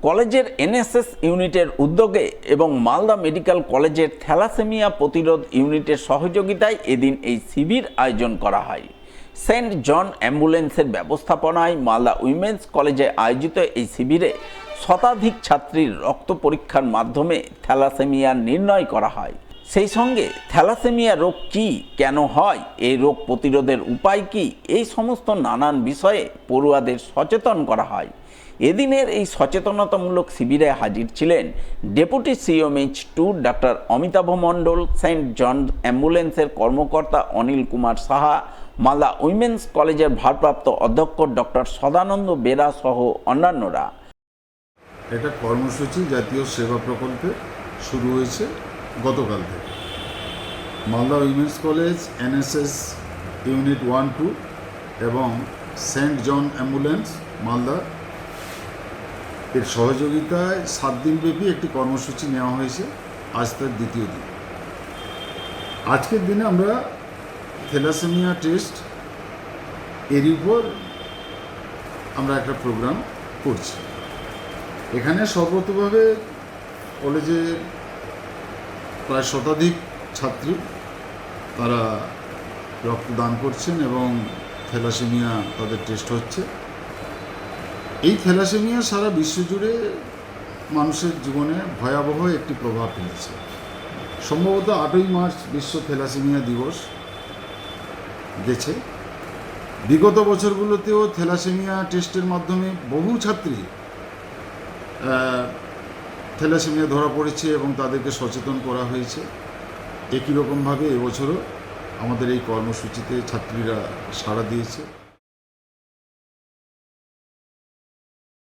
কলেজের এনএসএস ইউনিটের উদ্যোগে এবং মালদা মেডিকেল কলেজের থ্যালাসেমিয়া প্রতিরোধ ইউনিটের সহযোগিতায় এদিন এই শিবির আয়োজন করা হয়। সেন্ট জন অ্যাম্বুলেন্সের ব্যবস্থাপনায় মালদা উইমেন্স কলেজে আয়োজিত এই শিবিরে শতাধিক ছাত্রীর রক্ত পরীক্ষার মাধ্যমে থ্যালাসেমিয়া নির্ণয় করা হয়। সেই সঙ্গে থ্যালাসেমিয়া রোগ কী, কেন হয়, এই রোগ প্রতিরোধের উপায় কী, এই সমস্ত নানান বিষয়ে পড়ুয়াদের সচেতন করা হয়। এদিনের এই সচেতনতামূলক শিবিরে হাজির ছিলেন ডেপুটি CMH2 ডাক্তার অমিতাভ মণ্ডল, সেন্ট জন অ্যাম্বুলেন্সের কর্মকর্তা অনিল কুমার সাহা, মালদা উইমেন্স কলেজের ভারপ্রাপ্ত অধ্যক্ষ ডক্টর সদানন্দ বেরা সহ অন্যান্যরা। এটা কর্মসূচি জাতীয় সেবা প্রকল্পে শুরু হয়েছে গতকাল থেকে। Malda women's college, NSS unit 1-2 এবং সেন্ট জন অ্যাম্বুলেন্স মালদা এর সহযোগিতায় 7 দিনব্যাপী একটি কর্মসূচি নেওয়া হয়েছে। আজ তার দ্বিতীয় দিন। আজকের দিনে আমরা থ্যালাসেমিয়া টেস্ট এর উপর আমরা একটা প্রোগ্রাম করছি। এখানে সর্বতভাবে কলেজে প্রায় শতাধিক ছাত্রী তারা রক্তদান করছেন এবং থ্যালাসেমিয়া তাদের টেস্ট হচ্ছে। এই থ্যালাসেমিয়া সারা বিশ্বজুড়ে মানুষের জীবনে ভয়াবহ একটি প্রভাব ফেলেছে। সম্ভবত 8ই মার্চ বিশ্ব থ্যালাসেমিয়া দিবস গেছে। বিগত বছরগুলোতেও থ্যালাসেমিয়া টেস্টের মাধ্যমে বহু ছাত্রী থ্যালাসেমিয়া ধরা পড়েছে এবং তাদেরকে সচেতন করা হয়েছে। একই রকমভাবে এবছরও আমাদের এই কর্মসূচিতে ছাত্রীরা সাড়া দিয়েছে।